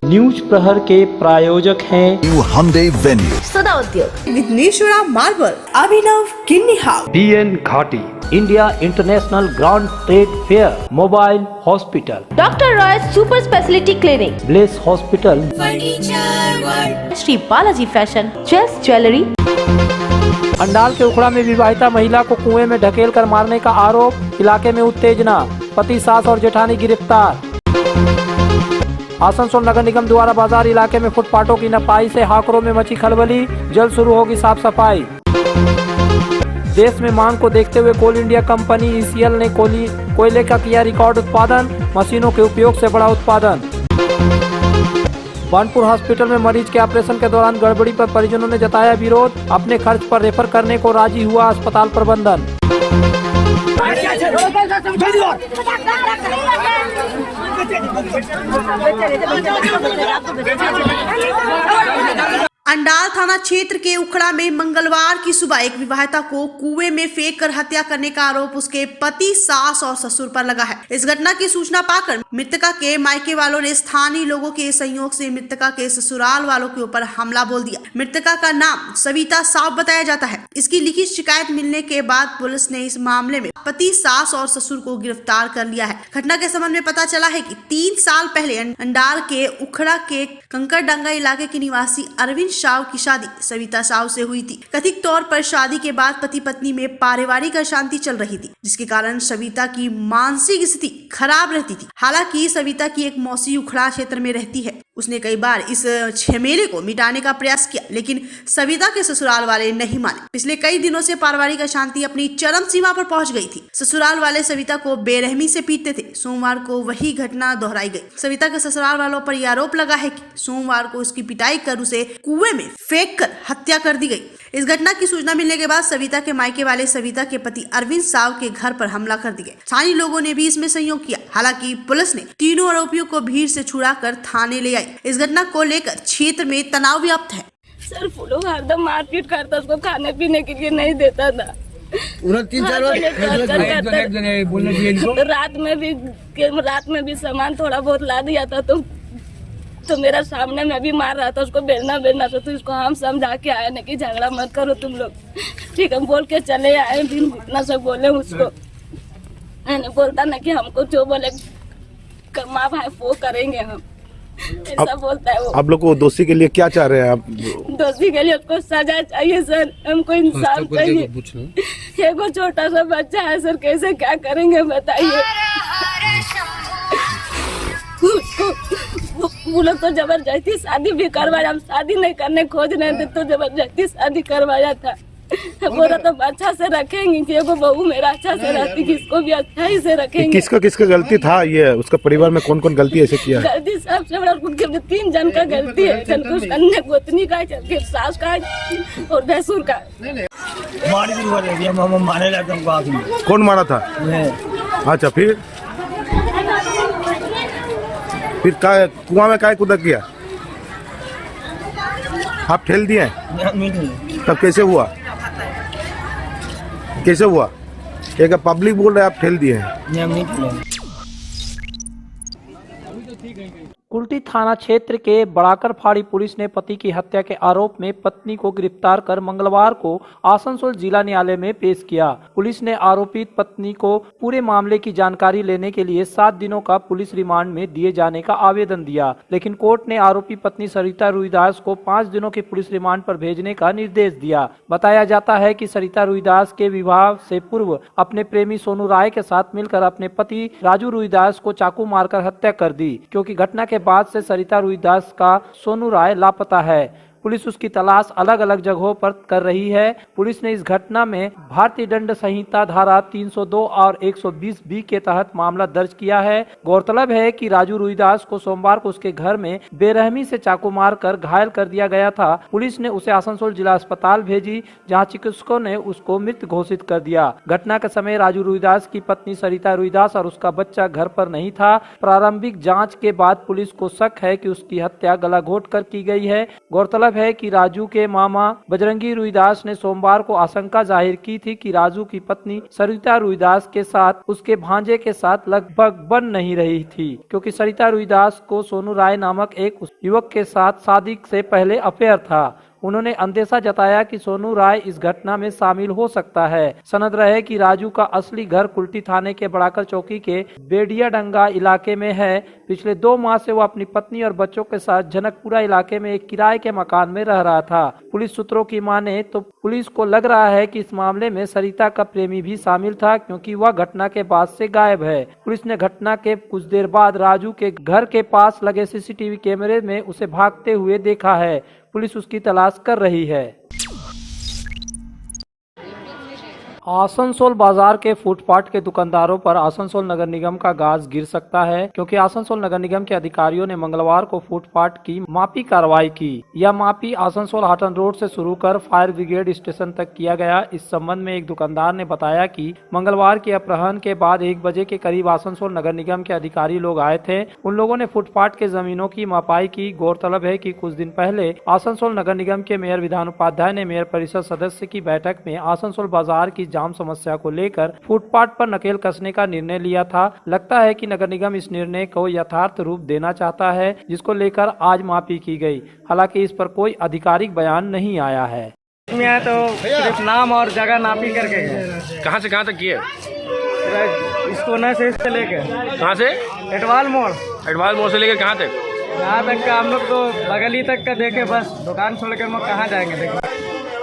News प्रहर के प्रायोजक हैं new हमदे venue, Sada Udyog, Vighneshwara marble, Abhinav Kinni house, DN Ghati, India International grand trade fair, mobile hospital, doctor Roy super speciality clinic, bless hospital, Shri Balaji fashion, chess jewellery. Andal के उखड़ा में विवाहिता महिला को कुएं में ढकेल कर मारने का आरोप, इलाके में उत्तेजना, पति, सास और जेठानी गिरफ्तार। आसनसोल नगर निगम द्वारा बाजार इलाके में फुटपाथों की नपाई से हाकरों में मची खलबली, जल्द शुरू होगी साफ सफाई। देश में मांग को देखते हुए कोल इंडिया कंपनी ECL ने कोयले का किया रिकॉर्ड उत्पादन, मशीनों के उपयोग से बढ़ा उत्पादन। बानपुर हॉस्पिटल में मरीज के ऑपरेशन के दौरान गड़बड़ी पर परिजनों ने जताया विरोध, अपने खर्च पर रेफर करने को राजी हुआ अस्पताल प्रबंधन। अंडाल थाना क्षेत्र के उखड़ा में मंगलवार की सुबह एक विवाहिता को कुएं में फेंक कर हत्या करने का आरोप उसके पति, सास और ससुर पर लगा है। इस घटना की सूचना पाकर मृतका के मायके वालों ने स्थानीय लोगों के सहयोग से मृतका के ससुराल वालों के ऊपर हमला बोल दिया। मृतका का नाम सविता साव बताया जाता है। इसकी लिखित शिकायत मिलने के बाद पुलिस ने इस मामले में पति, सास और ससुर को गिरफ्तार कर लिया है। घटना के संबंध में पता चला है कि 3 साल पहले अंडाल के उखड़ा के कंकड़डंगा इलाके के निवासी अरविंद साव की शादी सविता साव से हुई थी। कथित तौर पर शादी के बाद पति पत्नी में पारिवारिक अशांति चल रही थी, जिसके कारण सविता की मानसिक स्थिति खराब रहती थी। हालांकि सविता की एक मौसी उखड़ा क्षेत्र में रहती है। उसने कई बार इस झमेले को मिटाने का प्रयास किया, लेकिन सविता के ससुराल वाले नहीं माने। पिछले कई दिनों से पारिवारिक अशांति अपनी चरम सीमा पर पहुंच गई थी। ससुराल वाले सविता को बेरहमी से पीटते थे। सोमवार को वही घटना दोहराई गई। सविता के ससुराल वालों पर यह आरोप लगा है कि सोमवार को उसकी पिटाई कर उसे कुएं में फेंक कर हत्या कर दी गई। इस घटना की सूचना मिलने के बाद सविता के मायके वाले सविता के पति अरविंद साव के घर पर हमला कर दिया। स्थानीय लोगों ने भी इसमें सहयोग किया। हालांकि पुलिस ने तीनों आरोपियों को भीड़ से छुड़ाकर थाने ले आई। इस घटना को लेकर क्षेत्र में तनाव व्याप्त है। सर फूलों हरदम मारपीट करता, उसको खाने पीने के लिए नहीं देता था। 3-4 रात में भी सामान थोड़ा बहुत ला दिया था तो मेरा सामने में भी मार रहा था उसको, बेलना से। तो इसको हम समझा के आए ना कि झगड़ा मत करो तुम लोग, ठीक हम बोल के चले आए। दिन इतना सब बोले उसको, मैंने बोलता ना कि हमको जो बोले माँ भाई वो करेंगे हम, ऐसा बोलता है वो। आप लोग को दोषी के लिए क्या चाह रहे हैं आप? दोषी के लिए उसको सजा चाहिए सर, हमको इंसाफ चाहिए। एगो छोटा सा बच्चा है सर, कैसे क्या करेंगे बताइए। वो लोग तो जबरदस्ती शादी भी करवाया, हम शादी नहीं करने खोज रहे थे तो जबरदस्ती शादी करवाया था। बोला तो अच्छा से रखेंगे कि एगो बहू मेरा अच्छा से रहती, किसको भी अच्छा ही से रखेंगे। किसका गलती था? ये उसका परिवार में कौन कौन गलती ऐसे किया? गलती सबसे बड़ा 3 जन का गलती है। अन्य गोतनी का, सास का और भैंसुर का। कौन मारा था? अच्छा फिर कुआं में काय कूदा किया? आप ठेल दिए? तब कैसे हुआ? एक पब्लिक बोल रहे आप ठेल दिए हैं। कुल्टी थाना क्षेत्र के बड़ाकर फाड़ी पुलिस ने पति की हत्या के आरोप में पत्नी को गिरफ्तार कर मंगलवार को आसनसोल जिला न्यायालय में पेश किया। पुलिस ने आरोपित पत्नी को पूरे मामले की जानकारी लेने के लिए 7 दिनों का पुलिस रिमांड में दिए जाने का आवेदन दिया, लेकिन कोर्ट ने आरोपी पत्नी सरिता रुईदास को 5 दिनों के पुलिस रिमांड पर भेजने का निर्देश दिया। बताया जाता है कि सरिता रुईदास के विवाह से पूर्व अपने प्रेमी सोनू राय के साथ मिलकर अपने पति राजू रुईदास को चाकू मारकर हत्या कर दी, क्योंकि घटना के बाद से सरिता रुईदास का सोनू राय लापता है। पुलिस उसकी तलाश अलग अलग जगहों पर कर रही है। पुलिस ने इस घटना में भारतीय दंड संहिता धारा 302 और 120 बी के तहत मामला दर्ज किया है। गौरतलब है कि राजू रुईदास को सोमवार को उसके घर में बेरहमी से चाकू मारकर घायल कर दिया गया था। पुलिस ने उसे आसनसोल जिला अस्पताल भेजी, जहां चिकित्सकों ने उसको मृत घोषित कर दिया। घटना के समय राजू रुईदास की पत्नी सरिता रुईदास और उसका बच्चा घर पर नहीं था। प्रारंभिक जाँच के बाद पुलिस को शक है कि उसकी हत्या गला घोट कर की गई है। गौरतलब गौरतलब है कि राजू के मामा बजरंगी रुईदास ने सोमवार को आशंका जाहिर की थी कि राजू की पत्नी सरिता रुईदास के साथ उसके भांजे के साथ लगभग बन नहीं रही थी, क्योंकि सरिता रुईदास को सोनू राय नामक एक युवक के साथ शादी से पहले अफेयर था। उन्होंने अंदेशा जताया कि सोनू राय इस घटना में शामिल हो सकता है। सनद रहे कि राजू का असली घर कुल्टी थाने के बड़ाकर चौकी के बेडियाडंगा इलाके में है। पिछले 2 माह से वो अपनी पत्नी और बच्चों के साथ जनकपुरा इलाके में एक किराए के मकान में रह रहा था। पुलिस सूत्रों की माने तो पुलिस को लग रहा है कि इस मामले में सरिता का प्रेमी भी शामिल था, क्योंकि वह घटना के बाद से गायब है। पुलिस ने घटना के कुछ देर बाद राजू के घर के पास लगे सीसीटीवी कैमरे में उसे भागते हुए देखा है। पुलिस उसकी तलाश कर रही है। आसनसोल बाजार के फुटपाथ के दुकानदारों पर आसनसोल नगर निगम का गाज गिर सकता है, क्योंकि आसनसोल नगर निगम के अधिकारियों ने मंगलवार को फुटपाथ की मापी कार्रवाई की। यह मापी आसनसोल हाटन रोड से शुरू कर फायर ब्रिगेड स्टेशन तक किया गया। इस संबंध में एक दुकानदार ने बताया कि मंगलवार के अपराह्न के बाद 1 बजे के करीब आसनसोल नगर निगम के अधिकारी लोग आए थे। उन लोगों ने फुटपाथ के जमीनों की मापाई की। गौरतलब है कि कुछ दिन पहले आसनसोल नगर निगम के मेयर विधान उपाध्याय ने मेयर परिषद सदस्य की बैठक में आसनसोल बाजार की जाम समस्या को लेकर फुटपाथ पर नकेल कसने का निर्णय लिया था। लगता है कि नगर निगम इस निर्णय को यथार्थ रूप देना चाहता है, जिसको लेकर आज मापी की गई। हालांकि इस पर कोई आधिकारिक बयान नहीं आया है। में तो सिर्फ नाम और जगह नापी करके गए। कहाँ से कहाँ तक किए? इसको न से इससे लेके कहाँ से? एटवाल मोड़ से लेकर कहाँ तक? यहाँ तक का हम लोग तो बगली तक का देखे, बस दुकान छोड़ के हम लोग कहाँ जाएंगे देखे।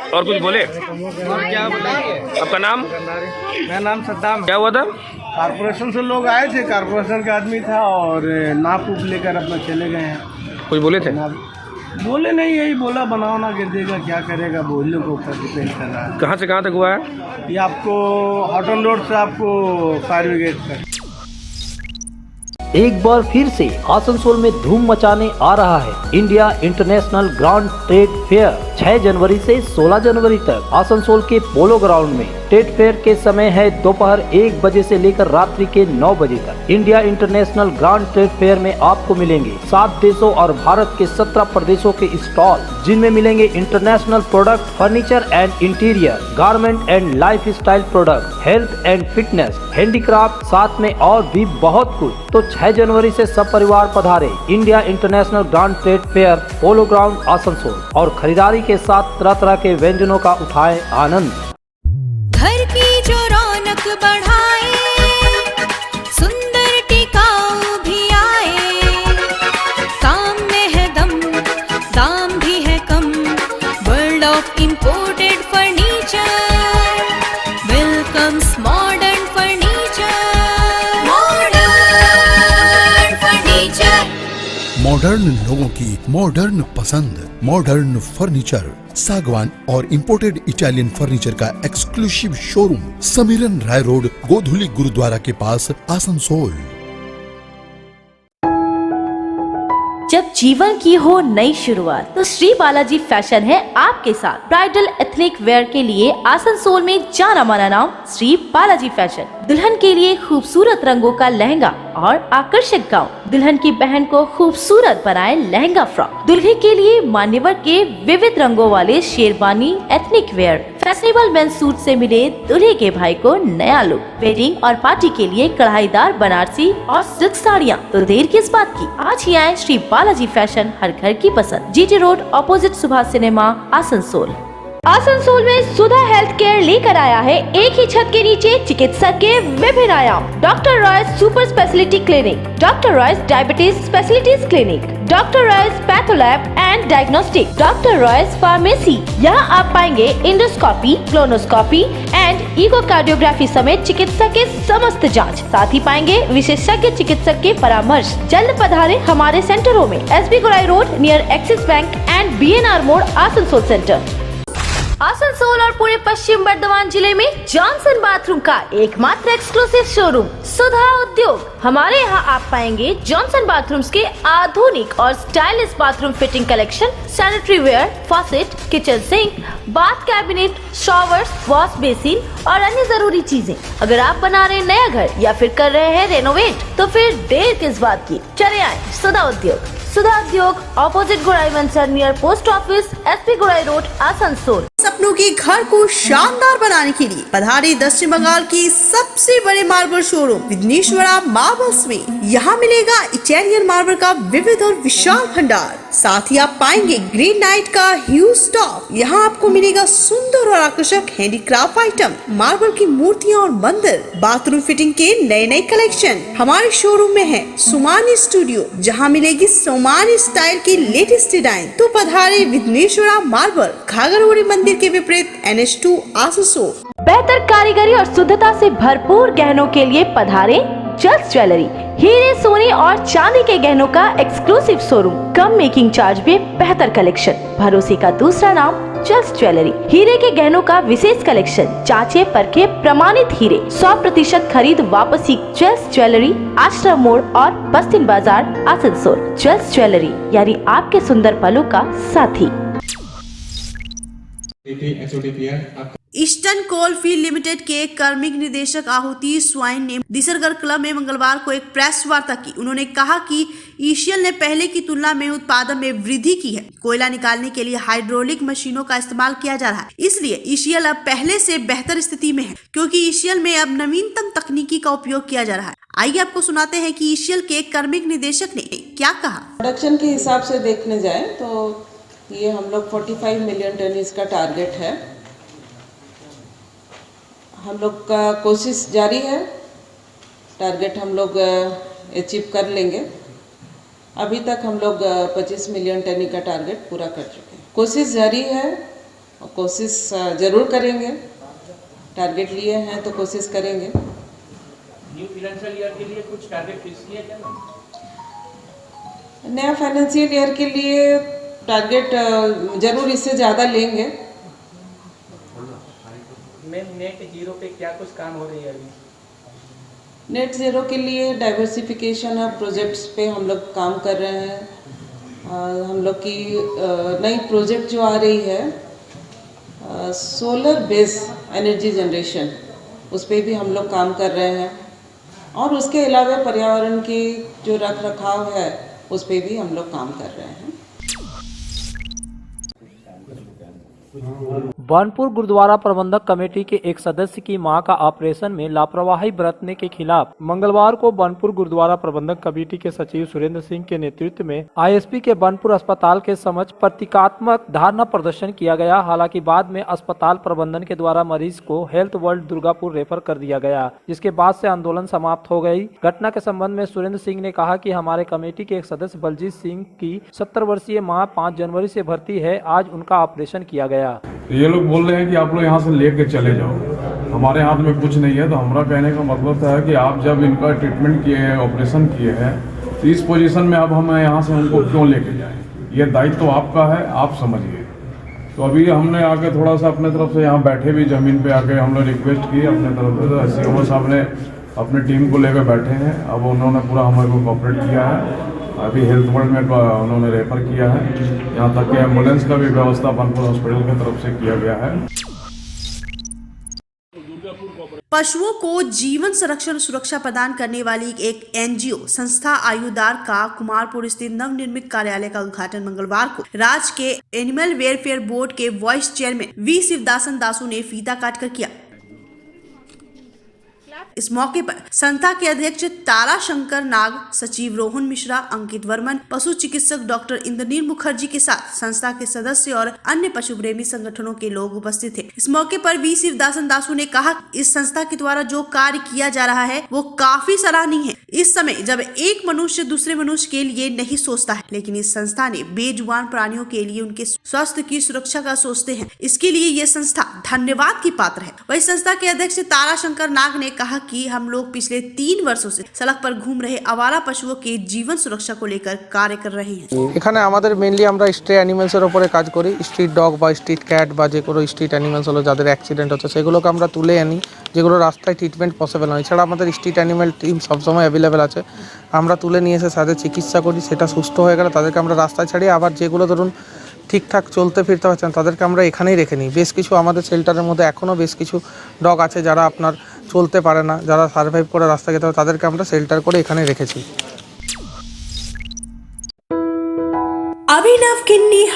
और कुछ बोले? और क्या बोलेंगे? आपका नाम? मेरा नाम सद्दाम। क्या हुआ था? कारपोरेशन से लोग आए थे, कारपोरेशन का आदमी था और नाप उप लेकर अपना चले गए हैं। कुछ बोले थे? बोले नहीं, यही बोला बनाओ ना गिर देगा, क्या करेगा, बोलने को ऊपर डिपेंड कर रहा है। कहाँ से कहाँ तक हुआ है? ये आपको हॉटन रोड से आपको फायर ब्रिगेड तक। एक बार फिर से आसनसोल में धूम मचाने आ रहा है India International grand trade fair. 6 जनवरी से 16 जनवरी तक आसनसोल के पोलो ग्राउंड में ट्रेड फेयर के समय है दोपहर 1 बजे से लेकर रात्रि के 9 बजे तक। India International grand trade fair में आपको मिलेंगे 7 देशों और भारत के 17 प्रदेशों के स्टॉल, जिनमें मिलेंगे international product, furniture and interior, garment and life style product, health and fitness, handicraft, साथ में और भी बहुत कुछ। तो 6 जनवरी से सब परिवार पधारे India International grand trade fair, polo ground Asansol, और खरीदारी के साथ तरह तरह के व्यंजनों का उठाएं आनंद। घर की जो रौनक बढ़ाए, सुंदर टिकाऊ भी आए, काम में है दम, दाम भी है कम, world of imported furniture, welcomes modern furniture, modern furniture. Modern लोगों की मॉडर्न पसंद, मॉडर्न फर्नीचर, सागवान और इंपोर्टेड इटालियन फर्नीचर का exclusive showroom, Samiran Rai road, Godhuli Gurudwara के पास, आसनसोल। जब जीवन की हो नई शुरुआत तो श्री बालाजी फैशन है आपके साथ। ब्राइडल एथनिक वेयर के लिए आसनसोल में जाना माना नाम श्री बालाजी फैशन। दुल्हन के लिए खूबसूरत रंगों का लहंगा और आकर्षक गाउन, दुल्हन की बहन को खूबसूरत बनाए लहंगा फ्रॉक, दुल्हे के लिए मान्यवर के विविध रंगों वाले sherwani ethnic wear, fashionable mens suit से मिले दुल्हे के भाई को नया लुक, वेडिंग और पार्टी के लिए कढ़ाईदार बनारसी और सिल्क साड़ियाँ। तो देर किस बात की, आज ही आए श्री बालाजी फैशन, हर घर की पसंद, GT road opposite Subhash cinema, Asansol. Asansol में सुधा हेल्थ केयर लेकर आया है एक ही छत के नीचे चिकित्सक के विभिन्न आयाम। Doctor Royce super speciality clinic, doctor Royce diabetes specialities clinic, doctor Royce patholab and diagnostic, doctor Royce pharmacy. यहाँ आप पाएंगे इंडोस्कोपी, क्लोनोस्कोपी एंड इकोकार्डियोग्राफी समेत चिकित्सा के समस्त जांच। साथ ही पाएंगे विशेषज्ञ चिकित्सक के परामर्श। जल्द पधारे हमारे सेंटरों में, एसबी गोलाई road near axis bank and BNR मोड़, आसनसोल सेंटर। आसनसोल और पूरे पश्चिम बर्धमान जिले में जॉनसन बाथरूम का एकमात्र एक्सक्लूसिव शोरूम सुधा उद्योग। हमारे यहाँ आप पाएंगे जॉनसन बाथरूम्स के आधुनिक और stylish bathroom fitting collection, sanitary ware, faucet, kitchen sink, bath cabinet, showers, wash basin और अन्य जरूरी चीजें। अगर आप बना रहे नया घर या फिर कर रहे हैं रेनोवेट, तो फिर देर किस बात की, चले आए सुधा Udyog. Sudha Udyog opposite Gorai Manchar near post office SP Gorai road Asansol. सपनों के घर को शानदार बनाने के लिए पधारी दक्षिण बंगाल की सबसे बड़े मार्बल शोरूम विघ्नेश्वरा मार्बल्स में। यहाँ मिलेगा इटालियन मार्बल का विविध और विशाल भंडार, साथ ही आप पाएंगे ग्रेनाइट का ह्यूज स्टॉक। यहाँ आपको मिलेगा सुंदर और आकर्षक हैंडीक्राफ्ट आइटम, मार्बल की मूर्तियाँ और मंदिर, बाथरूम फिटिंग के नए नए कलेक्शन। हमारे शोरूम में है सोमानी स्टूडियो, जहाँ मिलेगी सोमानी स्टाइल की लेटेस्ट डिजाइन। तो पधारे विघ्नेश्वरा मार्बल, घाघरगोड़ी मंदिर के विपरीत NH2 आसनसोल। बेहतर कारीगरी और शुद्धता से भरपूर गहनों के लिए पधारे जल्स ज्वेलरी। हीरे, सोने और चांदी के गहनों का एक्सक्लूसिव शोरूम, कम मेकिंग चार्ज में बेहतर कलेक्शन। भरोसे का दूसरा नाम जल्स ज्वेलरी। हीरे के गहनों का विशेष कलेक्शन, जांचे परखे प्रमाणित हीरे, 100% खरीद वापसी। जल्स ज्वेलरी, आश्रम मोड़ और बस्तिन बाजार आसनसोल। जल्स ज्वेलरी यानी आपके सुंदर पलों का साथी। ईस्टर्न कोलफील्ड लिमिटेड के कार्मिक निदेशक आहुति स्वाइन ने दिसरगढ़ क्लब में मंगलवार को एक प्रेस वार्ता की। उन्होंने कहा कि ईसीएल ने पहले की तुलना में उत्पादन में वृद्धि की है। कोयला निकालने के लिए हाइड्रोलिक मशीनों का इस्तेमाल किया जा रहा है, इसलिए ईसीएल अब पहले से बेहतर स्थिति में है, क्योंकि ईसीएल में अब नवीनतम तकनीकी का उपयोग किया जा रहा है। आइए आपको सुनाते हैं कि ईसीएल के कार्मिक निदेशक ने क्या कहा। प्रोडक्शन के हिसाब से देखने जाए तो ये हम लोग 45 मिलियन टन इसका टारगेट है। हम लोग का कोशिश जारी है, टारगेट हम लोग अचीव कर लेंगे। अभी तक हम लोग 25 मिलियन टन का टारगेट पूरा कर चुके हैं। कोशिश जारी है और कोशिश ज़रूर करेंगे। टारगेट लिए हैं तो कोशिश करेंगे। न्यू फाइनेंशियल ईयर के लिए कुछ टारगेट फिक्स किया क्या? नया फाइनेंशियल ईयर के लिए टारगेट जरूर इससे ज़्यादा लेंगे। नेट जीरो पे क्या कुछ काम हो रही है अभी? नेट ज़ीरो के लिए डाइवर्सिफिकेशन ऑफ प्रोजेक्ट्स पे हम लोग काम कर रहे हैं। हम लोग की नई प्रोजेक्ट जो आ रही है सोलर बेस एनर्जी जनरेशन, उस पर भी हम लोग काम कर रहे हैं। और उसके अलावा पर्यावरण की जो रख रखाव है उस पर भी हम लोग काम कर रहे हैं। बनपुर गुरुद्वारा प्रबंधक कमेटी के एक सदस्य की मां का ऑपरेशन में लापरवाही बरतने के खिलाफ मंगलवार को बनपुर गुरुद्वारा प्रबंधक कमेटी के सचिव सुरेंद्र सिंह के नेतृत्व में आईएसपी के बनपुर अस्पताल के समक्ष प्रतीकात्मक धरना प्रदर्शन किया गया। हालांकि बाद में अस्पताल प्रबंधन के द्वारा मरीज को हेल्थ वर्ल्ड दुर्गापुर रेफर कर दिया गया, जिसके बाद से आंदोलन समाप्त हो गई। घटना के संबंध में सुरेंद्र सिंह ने कहा कि हमारे कमेटी के एक सदस्य बलजीत सिंह की 70 वर्षीय माँ 5 जनवरी से भर्ती है। आज उनका ऑपरेशन किया गया। ये लोग बोल रहे हैं कि आप लोग यहाँ से लेके चले जाओ, हमारे हाथ में कुछ नहीं है। तो हमारा कहने का मतलब था कि आप जब इनका ट्रीटमेंट किए हैं, ऑपरेशन किए हैं, तो इस पोजीशन में अब हम यहाँ से उनको क्यों लेके जाएं? ये दायित्व तो आपका है, आप समझिए। तो अभी हमने आके थोड़ा सा अपने तरफ से यहाँ बैठे भी ज़मीन पे आके हम लोग रिक्वेस्ट की अपने तरफ से। तो सीओ साहब ने अपने टीम को लेकर बैठे हैं। अब उन्होंने पूरा हमारे को कोऑपरेट किया है। अभी हेल्थ वर्ल्ड में उन्होंने रेफर किया है। यहाँ तक कि एम्बुलेंस का भी व्यवस्था बनपुर हॉस्पिटल की तरफ से किया गया है। पशुओं को जीवन संरक्षण सुरक्षा प्रदान करने वाली एक एनजीओ संस्था आयुदार का कुमारपुर स्थित नवनिर्मित कार्यालय का उद्घाटन मंगलवार को राज्य के एनिमल वेलफेयर बोर्ड के vice chairman we Sivadasan Dasu ने फीता काटकर किया। इस मौके पर संस्था के अध्यक्ष तारा शंकर नाग, सचिव रोहन मिश्रा, अंकित वर्मन, पशु चिकित्सक डॉक्टर इंद्रनील मुखर्जी के साथ संस्था के सदस्य और अन्य पशु प्रेमी संगठनों के लोग उपस्थित थे। इस मौके पर वी शिवदासन दासू ने कहा, इस संस्था के द्वारा जो कार्य किया जा रहा है वो काफी सराहनीय है। इस समय जब एक मनुष्य दूसरे मनुष्य के लिए नहीं सोचता है, लेकिन इस संस्था ने बेजुबान प्राणियों के लिए उनके स्वास्थ्य की सुरक्षा का सोचते हैं। इसके लिए ये संस्था धन्यवाद की पात्र है। वही संस्था के अध्यक्ष तारा शंकर नाग ने कहा कि हम लोग पिछले 3 वर्षों से सड़क पर घूम रहे आवारा पशुओं के जीवन सुरक्षा को लेकर कार्य कर रहे हैं। এখানে আমাদের মেইনলি আমরা স্ট্রে অ্যানিমালসের উপরে কাজ করি। স্ট্রিট ডগ বা স্ট্রিট ক্যাট বা যে কোনো স্ট্রিট অ্যানিমালস হলো যাদের অ্যাক্সিডেন্ট হচ্ছে সেগুলোকে আমরা তুলে আনি, যেগুলো রাস্তায় ট্রিটমেন্ট পসিবল নয়। এছাড়া আমাদের স্ট্রিট অ্যানিমাল টিম সবসময় অ্যাভেলেবেল আছে। আমরা তুলে নিয়ে এসে তাদের চিকিৎসা করি, সেটা সুস্থ হয়ে গেলে তাদেরকে আমরা রাস্তায় ছাড়ি। আবার যেগুলো ধরুন ঠিকঠাক চলতে ফিরতে পারছেন তাদেরকে আমরা এখানেই রেখে নিই। বেশ কিছু আমাদের শেল্টারের মধ্যে এখনও বেশ কিছু ডগ আছে যারা আপনার চলতে পারে না, যারা সার্ভাইভ করে রাস্তায় যেতে হবে, তাদেরকে আমরা শেল্টার করে এখানে রেখেছি।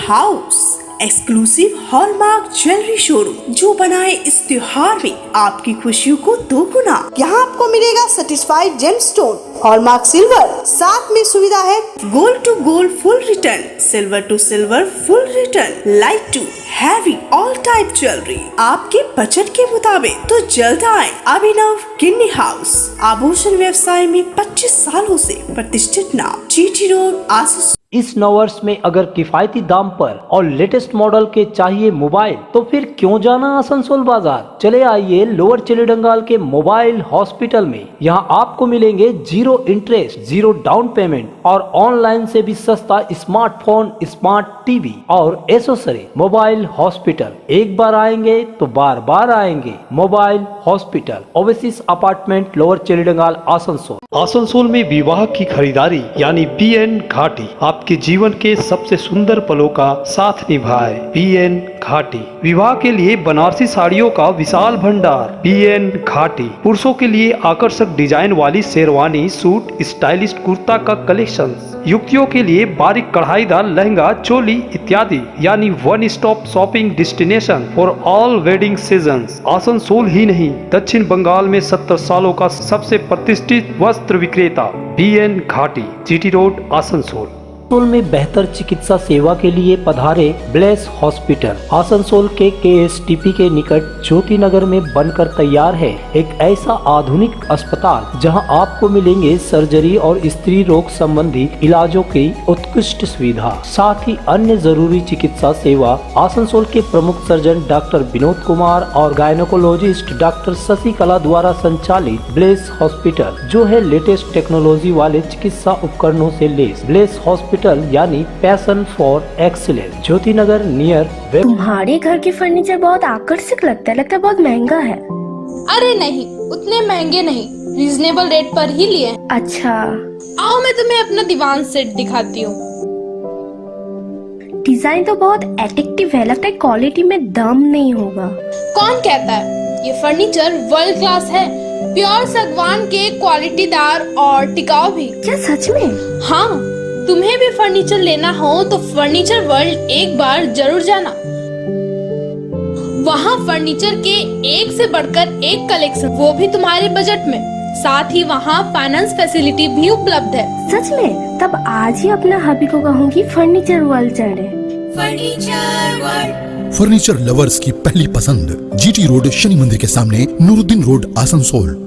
House, exclusive hallmark jewellery showroom जो बनाए इस त्योहार में आपकी खुशियों को दोगुना। यहाँ आपको मिलेगा सर्टिफाइड जेमस्टोन, हॉलमार्क सिल्वर, साथ में सुविधा है gold to gold full return, silver to silver full return, light to heavy all type jewellery आपके बजट के मुताबिक। तो जल्द आए अभिनव किन्नी हाउस, आभूषण व्यवसाय में 25 सालों से प्रतिष्ठित नाम, जीटी रोड, आसुस। इस नववर्ष में अगर किफायती दाम पर और लेटेस्ट मॉडल के चाहिए मोबाइल तो फिर क्यों जाना आसनसोल बाजार। चले आइए लोअर चिलीडंगाल के मोबाइल हॉस्पिटल में। यहाँ आपको मिलेंगे 0 इंटरेस्ट, 0 डाउन पेमेंट और ऑनलाइन से भी सस्ता स्मार्टफोन, स्मार्ट टीवी और एसेसरी। मोबाइल हॉस्पिटल, एक बार आएंगे तो बार बार आएंगे। Mobile hospital, Oasis apartment, lower Chelidanga, Asansol. Asansol में विवाह की खरीदारी यानी बीएन घाटी आपके जीवन के सबसे सुंदर पलों का साथ निभाए। बीएन घाटी विवाह के लिए बनारसी साड़ियों का विशाल भंडार। बीएन घाटी पुरुषों के लिए आकर्षक डिजाइन वाली शेरवानी, सूट, स्टाइलिश कुर्ता का कलेक्शन, युवतियों के लिए बारीक कढ़ाईदार लहंगा, चोली इत्यादि, यानी one stop shopping destination for all wedding seasons. Asansol ही नहीं, दक्षिण बंगाल में 70 सालों का सबसे प्रतिष्ठित वस्त्र विक्रेता बीएन घाटी, जीटी रोड, आसनसोल। आसनसोल में बेहतर चिकित्सा सेवा के लिए पधारे ब्लेस हॉस्पिटल। आसनसोल के केएसटीपी के निकट ज्योति नगर में बनकर तैयार है एक ऐसा आधुनिक अस्पताल जहां आपको मिलेंगे सर्जरी और स्त्री रोग संबंधी इलाजों की उत्कृष्ट सुविधा, साथ ही अन्य जरूरी चिकित्सा सेवा। आसनसोल के प्रमुख सर्जन डॉक्टर विनोद कुमार और गायनोकोलॉजिस्ट डॉक्टर शशिकला द्वारा संचालित ब्लेस हॉस्पिटल, जो है लेटेस्ट टेक्नोलॉजी वाले चिकित्सा उपकरणों से लेस। ब्लेस हॉस्पिटल यानी passion for excellence, Jyoti Nagar near. तुम्हारे घर के फर्नीचर बहुत आकर्षक लगता है बहुत महंगा है। अरे नहीं, उतने महंगे नहीं, रीजनेबल रेट पर ही लिए। अच्छा, आओ मैं तुम्हें अपना दीवान सेट दिखाती हूँ। डिजाइन तो बहुत एट्रैक्टिव है, लगता है क्वालिटी में दम नहीं होगा। कौन कहता है? ये फर्नीचर वर्ल्ड क्लास है, प्योर सागवान के, क्वालिटीदार और टिकाऊ भी। क्या सच में? हाँ, तुम्हें भी फर्नीचर लेना हो तो फर्नीचर वर्ल्ड एक बार जरूर जाना। वहाँ फर्नीचर के एक से बढ़कर एक कलेक्शन, वो भी तुम्हारे बजट में। साथ ही वहाँ फाइनेंस फैसिलिटी भी उपलब्ध है। सच में? तब आज ही अपना हबी को कहूँगी फर्नीचर वर्ल्ड चढ़े। फर्नीचर वर्ल्ड, फर्नीचर लवर्स की पहली पसंद, जीटी रोड, शनि मंदिर के सामने, नूरुद्दीन रोड, आसनसोल।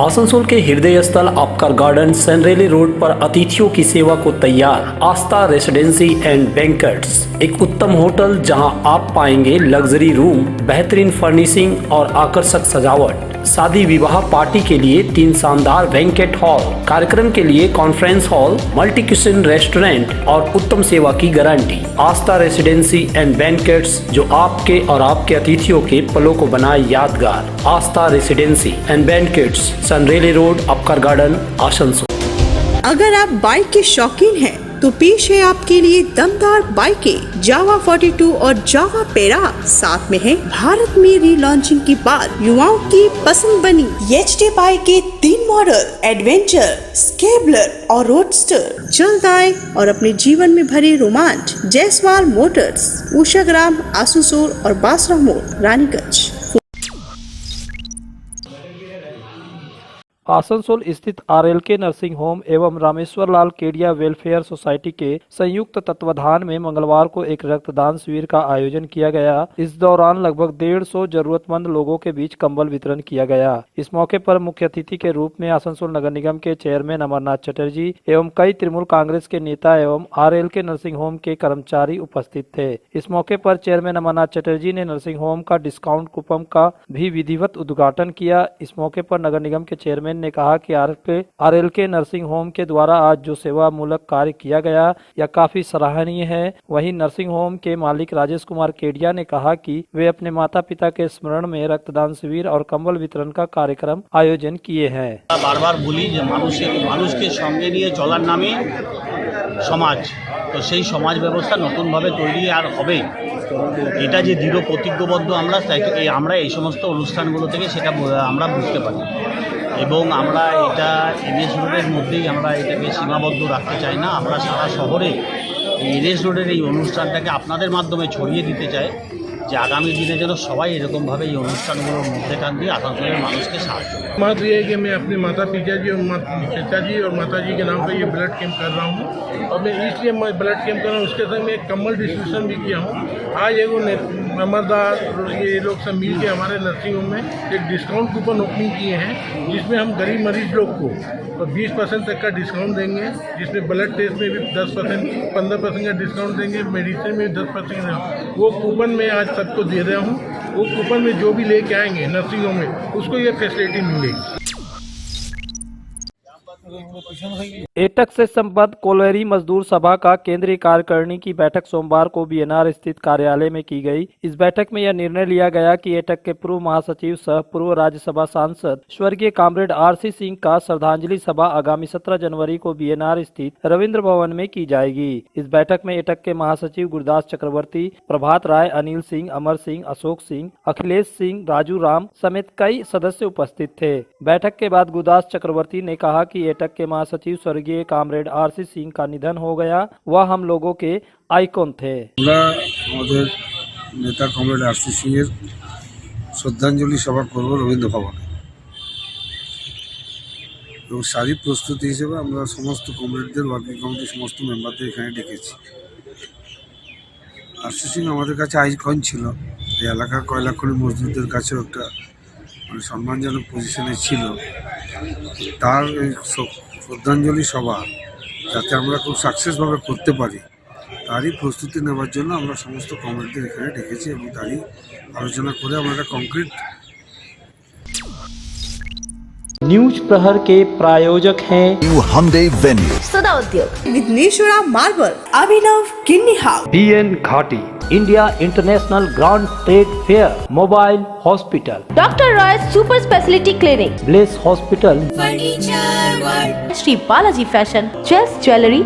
आसनसोल के हृदय स्थल आपकर गार्डन सनरेली रोड पर अतिथियों की सेवा को तैयार आस्था रेसिडेंसी एंड बैंक्वेट्स, एक उत्तम होटल जहां आप पाएंगे लग्जरी रूम, बेहतरीन फर्निशिंग और आकर्षक सजावट। शादी विवाह पार्टी के लिए 3 शानदार बैंक्वेट हॉल, कार्यक्रम के लिए conference hall, multi kitchen restaurant और उत्तम सेवा की guarantee. Aastha residency and banquets, जो आपके और आपके अतिथियों के पलों को बनाए यादगार। Aastha residency and banquets, Sen Raleigh road, Upkar garden, Asansol. अगर आप बाइक के शौकीन हैं तो पेश है आपके लिए दमदार बाइकें, जावा 42 और जावा पेरा। साथ में है भारत में रीलॉन्चिंग के बाद युवाओं की पसंद बनी एचडी बाइक के 3 मॉडल, एडवेंचर, स्केबलर और रोडस्टर। जल्द आए और अपने जीवन में भरे रोमांच। जयसवाल मोटर्स, उषाग्राम, आसनसोल और बासरा मोड़, रानीगंज। आसनसोल स्थित आरएलके नर्सिंग होम एवं रामेश्वर लाल केडिया वेलफेयर सोसाइटी के संयुक्त तत्वाधान में मंगलवार को एक रक्तदान शिविर का आयोजन किया गया। इस दौरान लगभग 150 जरूरतमंद लोगों के बीच कंबल वितरण किया गया। इस मौके पर मुख्य अतिथि के रूप में आसनसोल नगर निगम के चेयरमैन अमरनाथ चटर्जी एवं कई तृणमूल कांग्रेस के नेता एवं आरएलके नर्सिंग होम के कर्मचारी उपस्थित थे। इस मौके पर चेयरमैन अमरनाथ चटर्जी ने नर्सिंग होम का डिस्काउंट कूपन का भी विधिवत उद्घाटन किया। इस मौके पर नगर निगम के चेयरमैन ने कहा कि आरएलके नर्सिंग होम के द्वारा आज जो सेवा मूलक कार्य किया गया यह काफी सराहनीय है। वहीं नर्सिंग होम के मालिक राजेश कुमार केडिया ने कहा कि वे अपने माता पिता के स्मरण में रक्तदान शिविर और कंबल वितरण का कार्यक्रम आयोजन किए हैं। बार बार बोली मानुष के संगे निये चलार नामे समाज, तो সেই সমাজ ব্যবস্থা নতুনভাবে তৈরি আর হবে, এটা যে দৃঢ় প্রতিজ্ঞবদ্ধ আমরা এই সমস্ত অনুষ্ঠানগুলো থেকে সেটা আমরা বুঝতে পারি এবং আমরা এটা এনএস রোডের মধ্যেই আমরা এটাকে সীমাবদ্ধ রাখতে চাই না। আমরা সারা শহরে এই এনএস রোডের এই অনুষ্ঠানটাকে আপনাদের মাধ্যমে ছড়িয়ে দিতে চাই যে আগামী দিনে যেন সবাই এরকমভাবে এই অনুষ্ঠানগুলোর মধ্যেখান দিয়ে আসানসোলের মানুষকে साथ बात यह है कि मैं अपने माता पिताजी और पिताजी और माताजी के नाम पे ये ब्लड कैंप कर रहा हूँ और मैं इसलिए मैं ब्लड कैंप कर रहा हूँ। उसके साथ मैं एक कम्बल डिस्ट्रीब्यूशन भी किया हूँ। आज एगो अमरदास ये लोग सब मिल के हमारे नर्सिंग होम में एक डिस्काउंट कूपन ओपनिंग किए हैं जिसमें हम गरीब मरीज लोग को 20% तक का डिस्काउंट देंगे, जिसमें ब्लड टेस्ट में भी 10% 15% का डिस्काउंट देंगे, मेडिसिन में भी 10%। वो कूपन मैं आज सबको दे रहा हूँ। वो कूपन में जो भी लेके आएंगे नर्सिंग होम में उसको ये फैसिलिटी मिलेगी। एटक से संबद्ध कोलवेरी मजदूर सभा का केंद्रीय कार्यकारिणी की बैठक सोमवार को बीएनआर स्थित कार्यालय में की गई। इस बैठक में यह निर्णय लिया गया कि एटक के पूर्व महासचिव सह पूर्व राज्यसभा सांसद स्वर्गीय कॉमरेड आरसी सिंह का श्रद्धांजलि सभा आगामी 17 जनवरी को बीएनआर स्थित रविंद्र भवन में की जाएगी। इस बैठक में एटक के महासचिव गुरदास चक्रवर्ती, प्रभात राय, अनिल सिंह, अमर सिंह, अशोक सिंह, अखिलेश सिंह, राजू राम समेत कई सदस्य उपस्थित थे। बैठक के बाद गुरदास चक्रवर्ती ने कहा कि एटक के महासचिव स्वर्गीय कॉमरेड आरसी सिंह का निधन हो गया। वह हम लोगों के आइकन थे। नेता कॉमरेड आरसी सिंह श्रद्धांजलि सभा करब रवींद्र भवन এবং সারি প্রস্তুতি হিসেবে আমরা সমস্ত কমরেডদের ওয়ার্কিং কমিটির সমস্ত মেম্বারদের এখানে ডেকেছি। আরসি সিং আমাদের কাছে আইকন ছিল, এই এলাকার কয়লা খনি মজদুরদের কাছেও একটা মানে সম্মানজনক পজিশনে ছিল। তার এই শ্রদ্ধাঞ্জলি সভা যাতে আমরা খুব সাকসেসভাবে করতে পারি তারই প্রস্তুতি নেওয়ার জন্য আমরা সমস্ত কমরেডদের এখানে ডেকেছি এবং তারই আলোচনা করে আমরা একটা কংক্রিট। न्यूज प्रहर के प्रायोजक हैं new हमदे venue, Sada Udyog, Vighneshwara marble, Abhinav Kinni house, BN Ghati, India International grand trade fair, mobile hospital, doctor Roy super speciality clinic, bless hospital, furniture world, Shri Balaji fashion, chess jewellery,